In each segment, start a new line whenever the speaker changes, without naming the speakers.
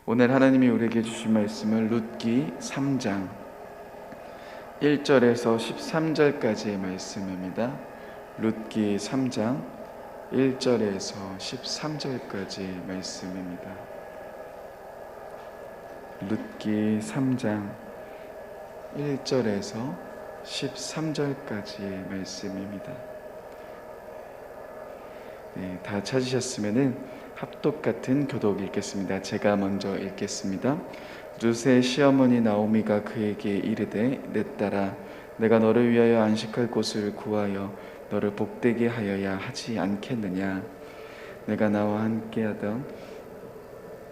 오늘 하나님이 우리에게 주신 말씀은 룻기 3장 1절에서 13절까지의 말씀입니다. 룻기 3장 1절에서 13절까지의 말씀입니다. 룻기 3장 1절에서 13절까지의 말씀입니다. 다 찾으셨으면은 합독 같은 교독 읽겠습니다. 제가 먼저 읽겠습니다. 룻의 시어머니 나오미가 그에게 이르되 내 딸아 내가 너를 위하여 안식할 곳을 구하여 너를 복되게 하여야 하지 않겠느냐. 내가 나와 함께하던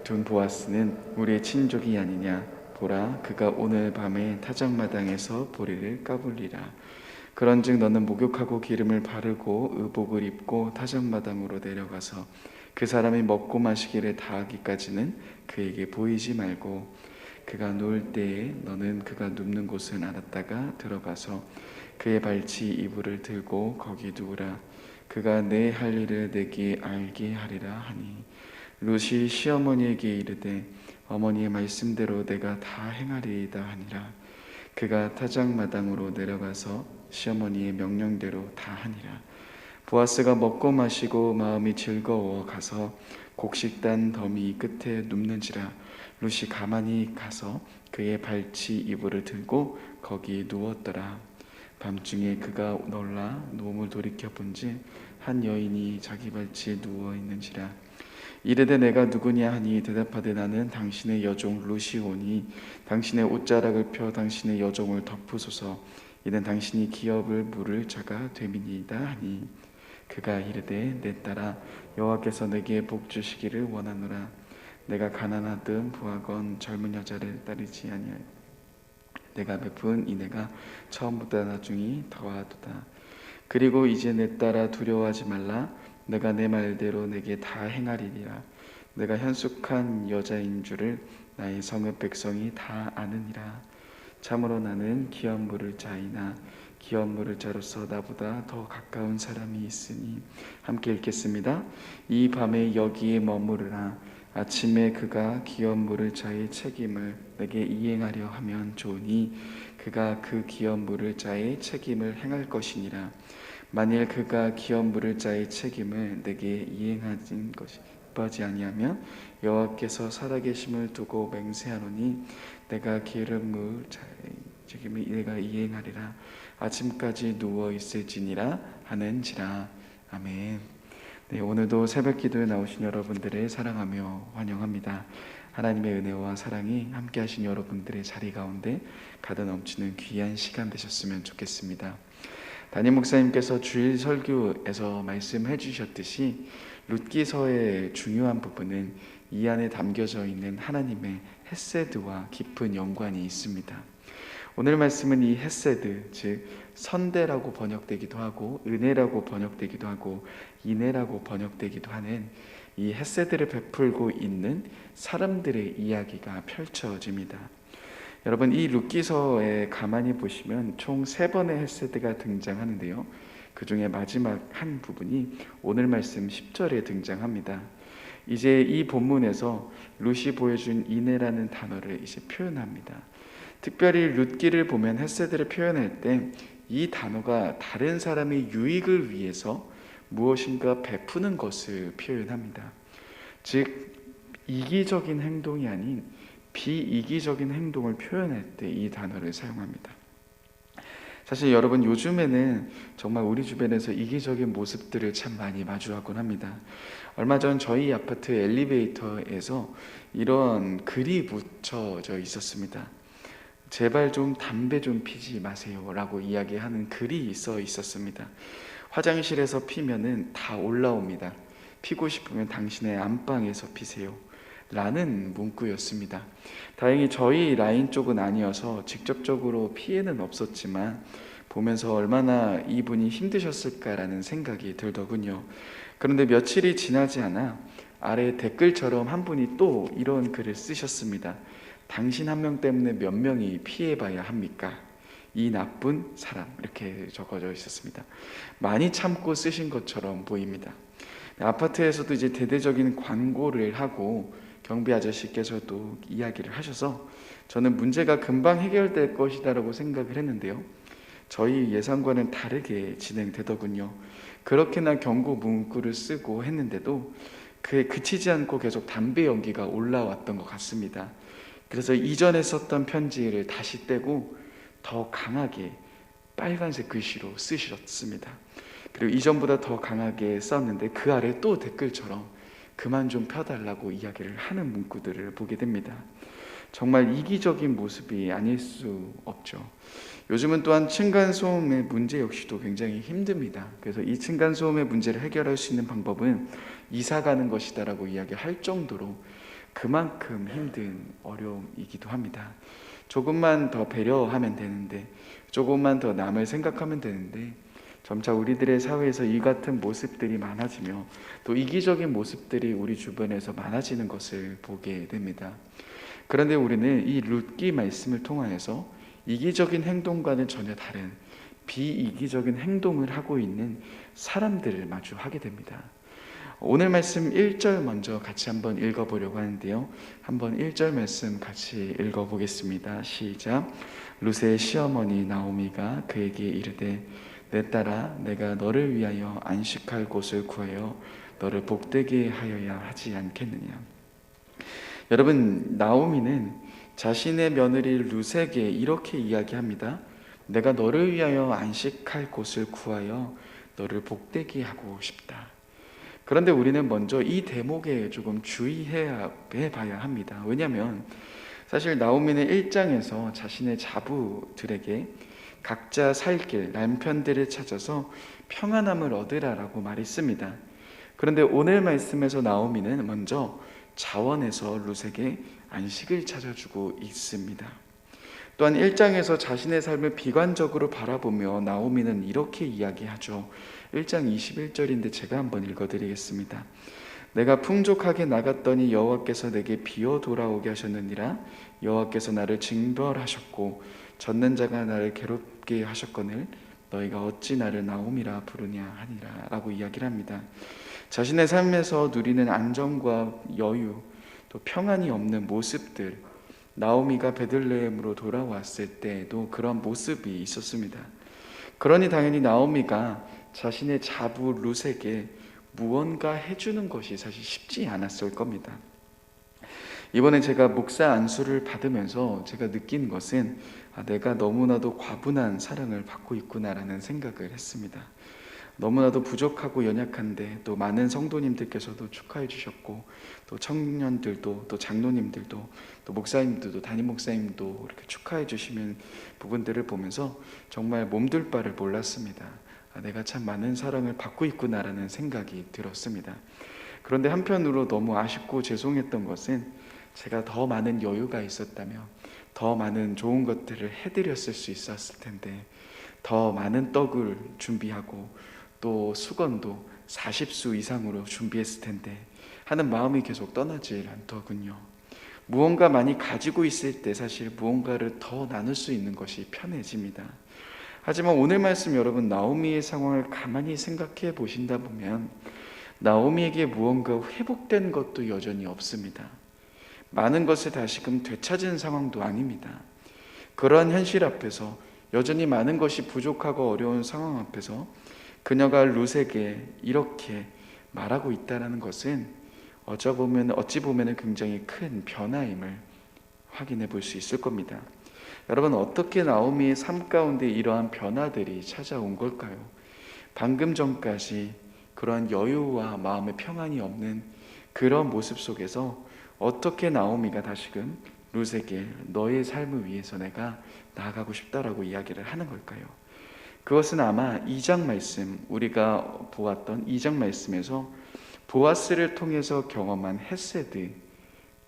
둔 보아스는 우리의 친족이 아니냐. 보라 그가 오늘 밤에 타작마당에서 보리를 까불리라. 그런즉 너는 목욕하고 기름을 바르고 의복을 입고 타작마당으로 내려가서 그 사람이 먹고 마시기를 다하기까지는 그에게 보이지 말고 그가 누울 때에 너는 그가 눕는 곳을 알았다가 들어가서 그의 발치 이불을 들고 거기 누우라. 그가 내 할 일을 내게 알게 하리라 하니 룻이 시어머니에게 이르되 어머니의 말씀대로 내가 다 행하리이다 하니라. 그가 타작마당으로 내려가서 시어머니의 명령대로 다 하니라. 보아스가 먹고 마시고 마음이 즐거워 가서 곡식단 더미 끝에 눕는지라. 룻이 가만히 가서 그의 발치 이불을 들고 거기 누웠더라. 밤중에 그가 놀라 몸을 돌이켜 본지 한 여인이 자기 발치에 누워 있는지라. 이르되 내가 누구냐 하니 대답하되 나는 당신의 여종 룻이 오니 당신의 옷자락을 펴 당신의 여종을 덮으소서. 이는 당신이 기업을 물을 자가 됨이니이다 하니 그가 이르되 내 딸아 여호와께서 내게 복 주시기를 원하노라. 내가 가난하든 부하건 젊은 여자를 따르지 아니하여 내가 베푼 이내가 처음보다 나중이 더하도다. 그리고 이제 내 딸아 두려워하지 말라. 내가 내 말대로 내게 다 행하리라. 내가 현숙한 여자인 줄을 나의 성읍 백성이 다 아느니라. 참으로 나는 기업 물을 자이나 기업 물을 자로서 나보다 더 가까운 사람이 있으니. 함께 읽겠습니다. 이 밤에 여기에 머무르라. 아침에 그가 기업 물을 자의 책임을 내게 이행하려 하면 좋으니 그가 그 기업 물을 자의 책임을 행할 것이니라. 만일 그가 기업 물을 자의 책임을 내게 이행하진 것이 기뻐하지 아니하면 여호와께서 살아계심을 두고 맹세하노니 내가 기름 물 자의 책임을 내가 이행하리라. 아침까지 누워 있을지니라 하는지라. 아멘. 네, 오늘도 새벽 기도에 나오신 여러분들을 사랑하며 환영합니다. 하나님의 은혜와 사랑이 함께 하신 여러분들의 자리 가운데 가득 넘치는 귀한 시간 되셨으면 좋겠습니다. 담임 목사님께서 주일 설교에서 말씀해 주셨듯이 룻기서의 중요한 부분은 이 안에 담겨져 있는 하나님의 헤세드와 깊은 연관이 있습니다. 오늘 말씀은 이 헤세드, 즉 선대라고 번역되기도 하고 은혜라고 번역되기도 하고 인애라고 번역되기도 하는 이 헤세드를 베풀고 있는 사람들의 이야기가 펼쳐집니다. 여러분, 이 룻기서에 가만히 보시면 총 3번의 헤세드가 등장하는데요. 그 중에 마지막 한 부분이 오늘 말씀 10절에 등장합니다. 이제 이 본문에서 룻이 보여준 인애라는 단어를 이제 표현합니다. 특별히 룻기를 보면 헤세드를 표현할 때 이 단어가 다른 사람의 유익을 위해서 무엇인가 베푸는 것을 표현합니다. 즉 이기적인 행동이 아닌 비이기적인 행동을 표현할 때 이 단어를 사용합니다. 사실 여러분, 요즘에는 정말 우리 주변에서 이기적인 모습들을 참 많이 마주하곤 합니다. 얼마 전 저희 아파트 엘리베이터에서 이런 글이 붙여져 있었습니다. 제발 좀 담배 좀 피지 마세요 라고 이야기하는 글이 써 있었습니다. 화장실에서 피면은 다 올라옵니다. 피고 싶으면 당신의 안방에서 피세요 라는 문구였습니다. 다행히 저희 라인 쪽은 아니어서 직접적으로 피해는 없었지만 보면서 얼마나 이분이 힘드셨을까라는 생각이 들더군요. 그런데 며칠이 지나지 않아 아래 댓글처럼 한 분이 또 이런 글을 쓰셨습니다. 당신 한 명 때문에 몇 명이 피해봐야 합니까? 이 나쁜 사람, 이렇게 적어져 있었습니다. 많이 참고 쓰신 것처럼 보입니다. 아파트에서도 이제 대대적인 광고를 하고 경비 아저씨께서도 이야기를 하셔서 저는 문제가 금방 해결될 것이다라고 생각을 했는데요. 저희 예상과는 다르게 진행되더군요. 그렇게나 경고 문구를 쓰고 했는데도 그에 그치지 않고 계속 담배 연기가 올라왔던 것 같습니다. 그래서 이전에 썼던 편지를 다시 떼고 더 강하게 빨간색 글씨로 쓰셨습니다. 그리고 이전보다 더 강하게 썼는데 그 아래 또 댓글처럼 그만 좀 펴달라고 이야기를 하는 문구들을 보게 됩니다. 정말 이기적인 모습이 아닐 수 없죠. 요즘은 또한 층간소음의 문제 역시도 굉장히 힘듭니다. 그래서 이 층간소음의 문제를 해결할 수 있는 방법은 이사 가는 것이다라고 이야기할 정도로 그만큼 힘든 어려움이기도 합니다. 조금만 더 배려하면 되는데, 조금만 더 남을 생각하면 되는데, 점차 우리들의 사회에서 이 같은 모습들이 많아지며 또 이기적인 모습들이 우리 주변에서 많아지는 것을 보게 됩니다. 그런데 우리는 이 룻기 말씀을 통하여서 이기적인 행동과는 전혀 다른 비이기적인 행동을 하고 있는 사람들을 마주하게 됩니다. 오늘 말씀 1절 먼저 같이 한번 읽어보려고 하는데요. 한번 1절 말씀 같이 읽어보겠습니다. 시작. 룻의 시어머니 나오미가 그에게 이르되 내 딸아 내가 너를 위하여 안식할 곳을 구하여 너를 복되게 하여야 하지 않겠느냐. 여러분, 나오미는 자신의 며느리 룻에게 이렇게 이야기합니다. 내가 너를 위하여 안식할 곳을 구하여 너를 복되게 하고 싶다. 그런데 우리는 먼저 이 대목에 조금 주의해 봐야 합니다. 왜냐하면 사실 나오미는 1장에서 자신의 자부들에게 각자 살 길, 남편들을 찾아서 평안함을 얻으라라고 말했습니다. 그런데 오늘 말씀에서 나오미는 먼저 자원에서 룻에게 안식을 찾아주고 있습니다. 또한 1장에서 자신의 삶을 비관적으로 바라보며 나오미는 이렇게 이야기하죠. 1장 21절인데 제가 한번 읽어드리겠습니다. 내가 풍족하게 나갔더니 여호와께서 내게 비어 돌아오게 하셨느니라. 여호와께서 나를 징벌하셨고 젖는 자가 나를 괴롭게 하셨거늘 너희가 어찌 나를 나오미라 부르냐 하니라 라고 이야기를 합니다. 자신의 삶에서 누리는 안정과 여유 또 평안이 없는 모습들, 나오미가 베들레헴으로 돌아왔을 때에도 그런 모습이 있었습니다. 그러니 당연히 나오미가 자신의 자부 룻에게 무언가 해주는 것이 사실 쉽지 않았을 겁니다. 이번에 제가 목사 안수를 받으면서 제가 느낀 것은 내가 너무나도 과분한 사랑을 받고 있구나라는 생각을 했습니다. 너무나도 부족하고 연약한데 또 많은 성도님들께서도 축하해 주셨고 또 청년들도 또 장로님들도 또 목사님들도 담임 목사님도 이렇게 축하해 주시는 부분들을 보면서 정말 몸둘 바를 몰랐습니다. 내가 참 많은 사랑을 받고 있구나라는 생각이 들었습니다. 그런데 한편으로 너무 아쉽고 죄송했던 것은 제가 더 많은 여유가 있었다면 더 많은 좋은 것들을 해드렸을 수 있었을 텐데 더 많은 떡을 준비하고 또 수건도 40수 이상으로 준비했을 텐데 하는 마음이 계속 떠나질 않더군요. 무언가 많이 가지고 있을 때 사실 무언가를 더 나눌 수 있는 것이 편해집니다. 하지만 오늘 말씀 여러분 나오미의 상황을 가만히 생각해 보신다 보면 나오미에게 무언가 회복된 것도 여전히 없습니다. 많은 것을 다시금 되찾은 상황도 아닙니다. 그러한 현실 앞에서 여전히 많은 것이 부족하고 어려운 상황 앞에서 그녀가 룻에게 이렇게 말하고 있다는 것은 어찌 보면 굉장히 큰 변화임을 확인해 볼 수 있을 겁니다. 여러분, 어떻게 나오미의 삶 가운데 이러한 변화들이 찾아온 걸까요? 방금 전까지 그러한 여유와 마음의 평안이 없는 그런 모습 속에서 어떻게 나오미가 다시금 룻에게 너의 삶을 위해서 내가 나아가고 싶다라고 이야기를 하는 걸까요? 그것은 아마 2장 말씀, 우리가 보았던 2장 말씀에서 보아스를 통해서 경험한 헤세드,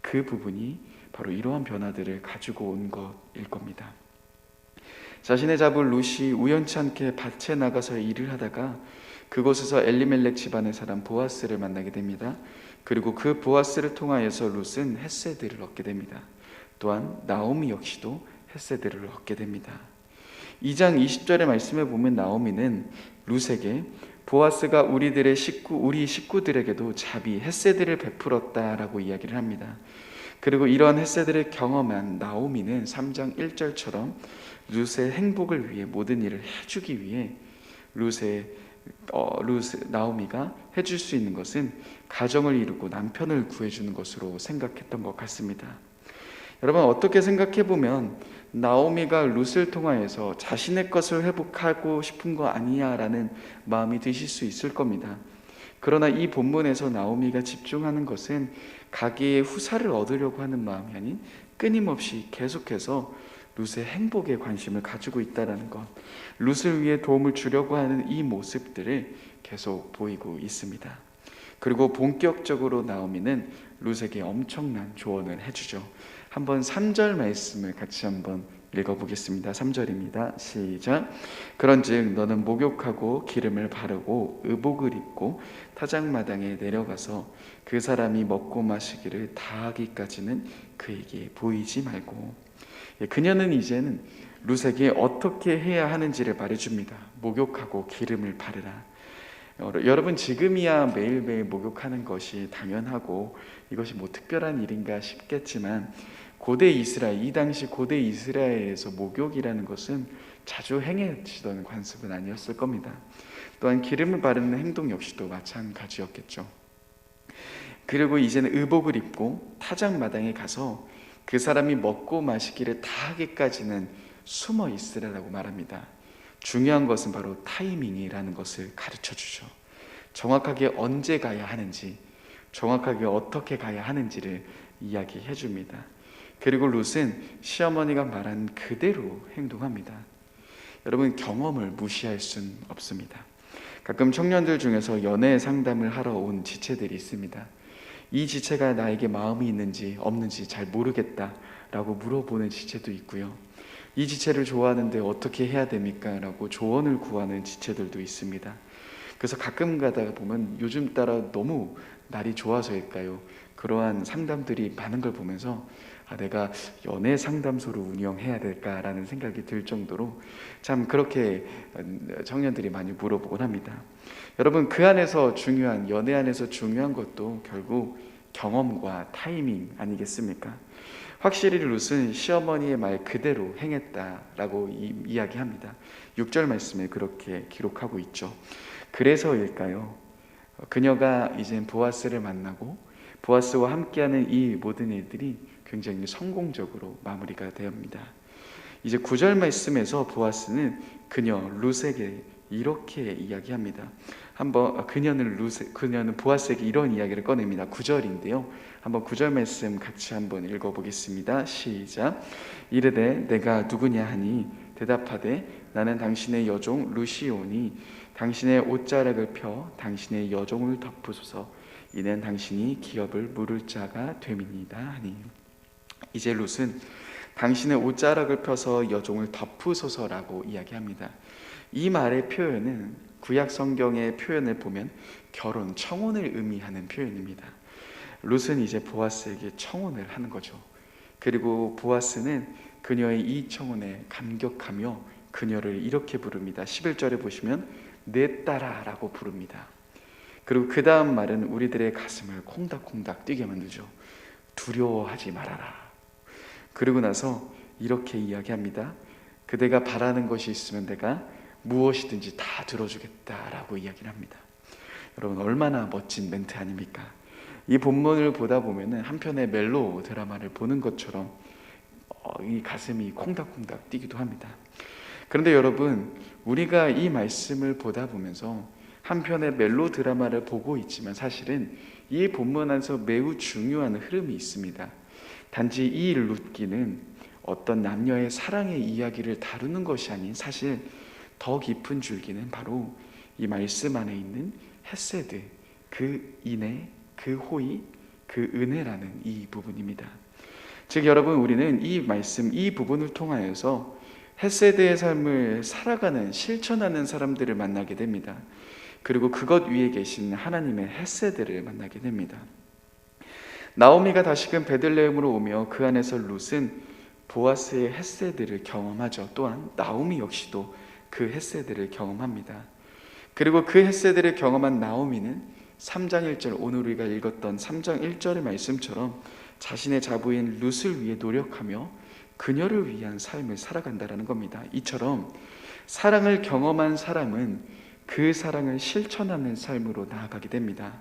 그 부분이 바로 이러한 변화들을 가지고 온 것일 겁니다. 자신의 자부 룻이 우연치 않게 밭에 나가서 일을 하다가 그곳에서 엘리멜렉 집안의 사람 보아스를 만나게 됩니다. 그리고 그 보아스를 통하여서 룻은 헤세드를 얻게 됩니다. 또한 나오미 역시도 헤세드를 얻게 됩니다. 2장 20절의 말씀에 보면 나오미는 룻에게 보아스가 우리 식구들에게도 자비, 헤세드를 베풀었다라고 이야기를 합니다. 그리고 이러한 헤세드를 경험한 나오미는 3장 1절처럼 룻의 행복을 위해 모든 일을 해주기 위해 나오미가 해줄 수 있는 것은 가정을 이루고 남편을 구해주는 것으로 생각했던 것 같습니다. 여러분, 어떻게 생각해보면 나오미가 룻을 통하여서 자신의 것을 회복하고 싶은 거 아니야 라는 마음이 드실 수 있을 겁니다. 그러나 이 본문에서 나오미가 집중하는 것은 가게의 후사를 얻으려고 하는 마음이 아닌 끊임없이 계속해서 룻의 행복에 관심을 가지고 있다는 것, 룻을 위해 도움을 주려고 하는 이 모습들을 계속 보이고 있습니다. 그리고 본격적으로 나오미는 룻에게 엄청난 조언을 해주죠. 한번 3절 말씀을 같이 한번 읽어보겠습니다. 3절입니다. 시작. 그런즉 너는 목욕하고 기름을 바르고 의복을 입고 타작마당에 내려가서 그 사람이 먹고 마시기를 다하기까지는 그에게 보이지 말고. 그녀는 이제는 룻에게 어떻게 해야 하는지를 말해줍니다. 목욕하고 기름을 바르라. 여러분, 지금이야 매일매일 목욕하는 것이 당연하고 이것이 뭐 특별한 일인가 싶겠지만 이 당시 고대 이스라엘에서 목욕이라는 것은 자주 행해지던 관습은 아니었을 겁니다. 또한 기름을 바르는 행동 역시도 마찬가지였겠죠. 그리고 이제는 의복을 입고 타작마당에 가서 그 사람이 먹고 마시기를 다하기까지는 숨어 있으라고 말합니다. 중요한 것은 바로 타이밍이라는 것을 가르쳐주죠. 정확하게 언제 가야 하는지, 정확하게 어떻게 가야 하는지를 이야기해 줍니다. 그리고 룻은 시어머니가 말한 그대로 행동합니다. 여러분, 경험을 무시할 수는 없습니다. 가끔 청년들 중에서 연애 상담을 하러 온 지체들이 있습니다. 이 지체가 나에게 마음이 있는지 없는지 잘 모르겠다라고 물어보는 지체도 있고요. 이 지체를 좋아하는데 어떻게 해야 됩니까? 라고 조언을 구하는 지체들도 있습니다. 그래서 가끔 가다 보면 요즘 따라 너무 날이 좋아서일까요? 그러한 상담들이 많은 걸 보면서 내가 연애 상담소를 운영해야 될까라는 생각이 들 정도로 참 그렇게 청년들이 많이 물어보곤 합니다. 여러분, 그 안에서 연애 안에서 중요한 것도 결국 경험과 타이밍 아니겠습니까? 확실히 룻은 시어머니의 말 그대로 행했다라고 이야기합니다. 6절 말씀에 그렇게 기록하고 있죠. 그래서일까요? 그녀가 이젠 보아스를 만나고 보아스와 함께하는 이 모든 일들이 굉장히 성공적으로 마무리가 되옵니다. 이제 9절 말씀에서 보아스는 그녀 룻에게 이렇게 이야기합니다. 그녀는 보아스에게 이런 이야기를 꺼냅니다. 9절인데요. 한번 9절 말씀 같이 한번 읽어보겠습니다. 시작. 이르되 내가 누구냐 하니 대답하되 나는 당신의 여종 룻이오니 당신의 옷자락을 펴 당신의 여종을 덮으소서 이는 당신이 기업을 물을 자가 됨이니이다 하니. 이제 룻은 당신의 옷자락을 펴서 여종을 덮으소서라고 이야기합니다. 이 말의 표현은 구약 성경의 표현을 보면 결혼, 청혼을 의미하는 표현입니다. 룻은 이제 보아스에게 청혼을 하는 거죠. 그리고 보아스는 그녀의 이 청혼에 감격하며 그녀를 이렇게 부릅니다. 11절에 보시면 내 딸아라고 부릅니다. 그리고 그 다음 말은 우리들의 가슴을 콩닥콩닥 뛰게 만들죠. 두려워하지 말아라. 그리고 나서 이렇게 이야기합니다. 그대가 바라는 것이 있으면 내가 무엇이든지 다 들어주겠다라고 이야기를 합니다. 여러분, 얼마나 멋진 멘트 아닙니까? 이 본문을 보다 보면 한편의 멜로 드라마를 보는 것처럼 이 가슴이 콩닥콩닥 뛰기도 합니다. 그런데 여러분, 우리가 이 말씀을 보다 보면서 한편의 멜로 드라마를 보고 있지만 사실은 이 본문 안에서 매우 중요한 흐름이 있습니다. 단지 이 룻기는 어떤 남녀의 사랑의 이야기를 다루는 것이 아닌 사실 더 깊은 줄기는 바로 이 말씀 안에 있는 헤세드, 그 인애, 그 호의, 그 은혜라는 이 부분입니다. 즉 여러분, 우리는 이 말씀, 이 부분을 통하여서 헤세드의 삶을 살아가는, 실천하는 사람들을 만나게 됩니다. 그리고 그것 위에 계신 하나님의 헤세드를 만나게 됩니다. 나오미가 다시금 베들레헴으로 오며 그 안에서 룻은 보아스의 헤세드를 경험하죠. 또한 나오미 역시도 그 헤세드를 경험합니다. 그리고 그 헤세드를 경험한 나오미는 3장 1절, 오늘 우리가 읽었던 3장 1절의 말씀처럼 자신의 자부인 룻을 위해 노력하며 그녀를 위한 삶을 살아간다는 겁니다. 이처럼 사랑을 경험한 사람은 그 사랑을 실천하는 삶으로 나아가게 됩니다.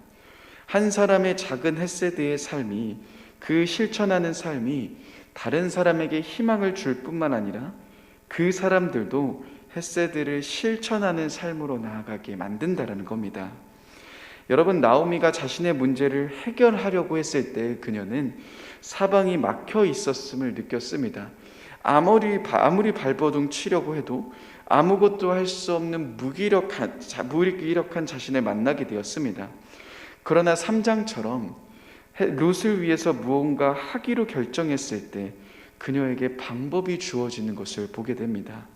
한 사람의 작은 헤세드의 삶이, 그 실천하는 삶이 다른 사람에게 희망을 줄 뿐만 아니라 그 사람들도 헤세드를 실천하는 삶으로 나아가게 만든다는 겁니다. 여러분, 나오미가 자신의 문제를 해결하려고 했을 때 그녀는 사방이 막혀 있었음을 느꼈습니다. 아무리 발버둥 치려고 해도 아무것도 할 수 없는 무기력한 자신을 만나게 되었습니다. 그러나 3장처럼 룻을 위해서 무언가 하기로 결정했을 때 그녀에게 방법이 주어지는 것을 보게 됩니다.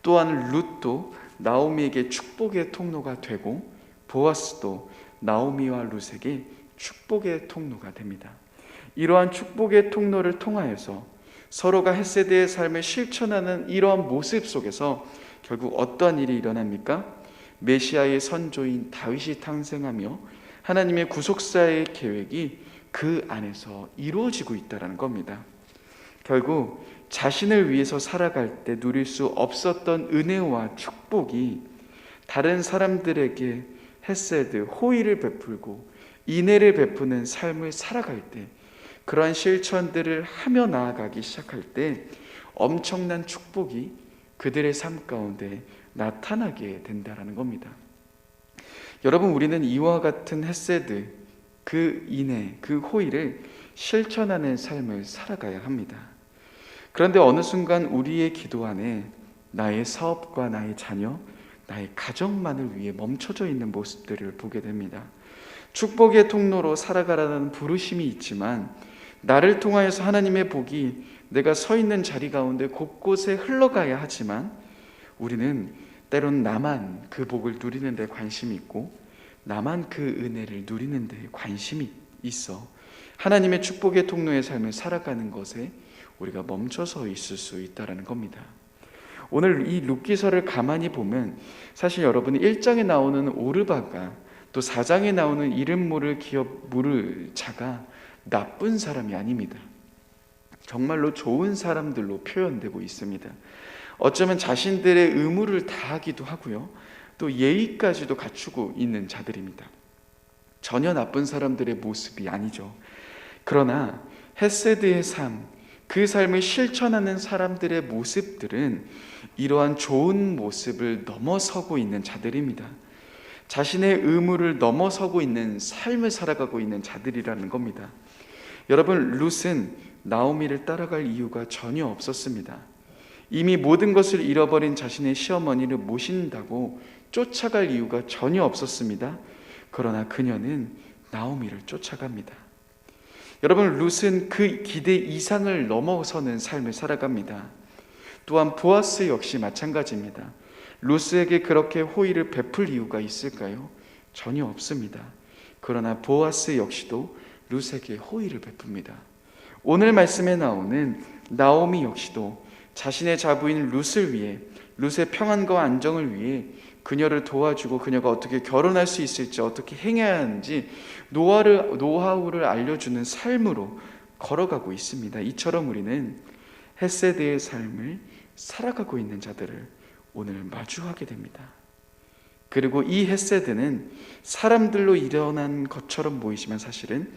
또한 룻도 나오미에게 축복의 통로가 되고 보아스도 나오미와 룻에게 축복의 통로가 됩니다. 이러한 축복의 통로를 통하여서 서로가 헤세드의 삶을 실천하는 이러한 모습 속에서 결국 어떠한 일이 일어납니까? 메시아의 선조인 다윗이 탄생하며 하나님의 구속사의 계획이 그 안에서 이루어지고 있다는 겁니다. 결국 자신을 위해서 살아갈 때 누릴 수 없었던 은혜와 축복이 다른 사람들에게 헤세드, 호의를 베풀고 인애를 베푸는 삶을 살아갈 때, 그러한 실천들을 하며 나아가기 시작할 때 엄청난 축복이 그들의 삶 가운데 나타나게 된다는 겁니다. 여러분, 우리는 이와 같은 헤세드, 그 인애, 그 호의를 실천하는 삶을 살아가야 합니다. 그런데 어느 순간 우리의 기도 안에 나의 사업과 나의 자녀, 나의 가정만을 위해 멈춰져 있는 모습들을 보게 됩니다. 축복의 통로로 살아가라는 부르심이 있지만 나를 통하여서 하나님의 복이 내가 서 있는 자리 가운데 곳곳에 흘러가야 하지만 우리는 때론 나만 그 복을 누리는 데 관심이 있고 나만 그 은혜를 누리는 데 관심이 있어 하나님의 축복의 통로의 삶을 살아가는 것에 우리가 멈춰서 있을 수 있다는 겁니다. 오늘 이 룻기서를 가만히 보면 사실 여러분 1장에 나오는 오르바가 또 4장에 나오는 이름 모를 기업 모를 자가 나쁜 사람이 아닙니다. 정말로 좋은 사람들로 표현되고 있습니다. 어쩌면 자신들의 의무를 다하기도 하고요, 또 예의까지도 갖추고 있는 자들입니다. 전혀 나쁜 사람들의 모습이 아니죠. 그러나 헤세드의 삶, 그 삶을 실천하는 사람들의 모습들은 이러한 좋은 모습을 넘어서고 있는 자들입니다. 자신의 의무를 넘어서고 있는 삶을 살아가고 있는 자들이라는 겁니다. 여러분, 룻은 나오미를 따라갈 이유가 전혀 없었습니다. 이미 모든 것을 잃어버린 자신의 시어머니를 모신다고 쫓아갈 이유가 전혀 없었습니다. 그러나 그녀는 나오미를 쫓아갑니다. 여러분, 룻은 그 기대 이상을 넘어서는 삶을 살아갑니다. 또한 보아스 역시 마찬가지입니다. 룻에게 그렇게 호의를 베풀 이유가 있을까요? 전혀 없습니다. 그러나 보아스 역시도 룻에게 호의를 베풉니다. 오늘 말씀에 나오는 나오미 역시도 자신의 자부인 룻을 위해, 룻의 평안과 안정을 위해 그녀를 도와주고 그녀가 어떻게 결혼할 수 있을지, 어떻게 행해야 하는지 노하우를 알려주는 삶으로 걸어가고 있습니다. 이처럼 우리는 헤세드의 삶을 살아가고 있는 자들을 오늘 마주하게 됩니다. 그리고 이 헤세드는 사람들로 일어난 것처럼 보이지만 사실은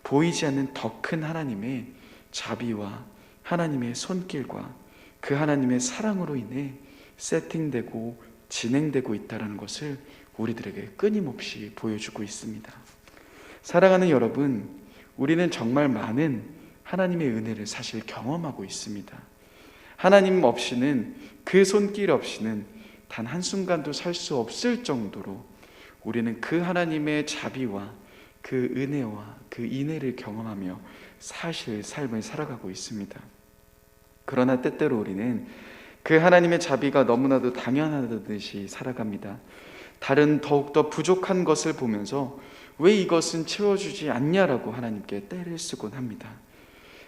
보이지 않는 더 큰 하나님의 자비와 하나님의 손길과 그 하나님의 사랑으로 인해 세팅되고 진행되고 있다는 것을 우리들에게 끊임없이 보여주고 있습니다. 사랑하는 여러분, 우리는 정말 많은 하나님의 은혜를 사실 경험하고 있습니다. 하나님 없이는, 그 손길 없이는 단 한순간도 살 수 없을 정도로 우리는 그 하나님의 자비와 그 은혜와 그 인애를 경험하며 사실 삶을 살아가고 있습니다. 그러나 때때로 우리는 그 하나님의 자비가 너무나도 당연하듯이 살아갑니다. 다른 더욱더 부족한 것을 보면서 왜 이것은 채워주지 않냐라고 하나님께 떼를 쓰곤 합니다.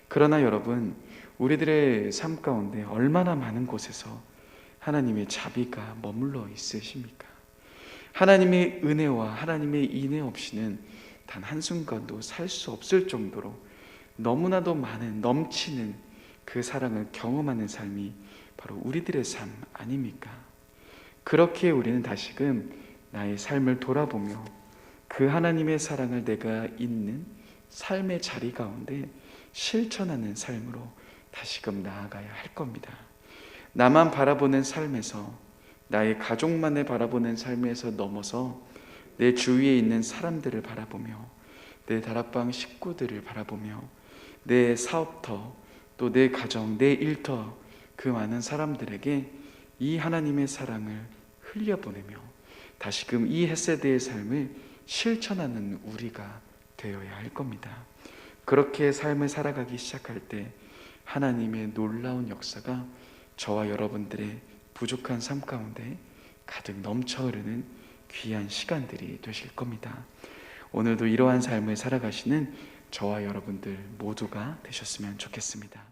그러나 여러분, 우리들의 삶 가운데 얼마나 많은 곳에서 하나님의 자비가 머물러 있으십니까? 하나님의 은혜와 하나님의 인애 없이는 단 한순간도 살 수 없을 정도로 너무나도 많은 넘치는 그 사랑을 경험하는 삶이 바로 우리들의 삶 아닙니까? 그렇게 우리는 다시금 나의 삶을 돌아보며 그 하나님의 사랑을 내가 있는 삶의 자리 가운데 실천하는 삶으로 다시금 나아가야 할 겁니다. 나만 바라보는 삶에서, 나의 가족만을 바라보는 삶에서 넘어서 내 주위에 있는 사람들을 바라보며, 내 다락방 식구들을 바라보며, 내 사업터, 또 내 가정, 내 일터, 그 많은 사람들에게 이 하나님의 사랑을 흘려보내며 다시금 이 헷세대의 삶을 실천하는 우리가 되어야 할 겁니다. 그렇게 삶을 살아가기 시작할 때 하나님의 놀라운 역사가 저와 여러분들의 부족한 삶 가운데 가득 넘쳐 흐르는 귀한 시간들이 되실 겁니다. 오늘도 이러한 삶을 살아가시는 저와 여러분들 모두가 되셨으면 좋겠습니다.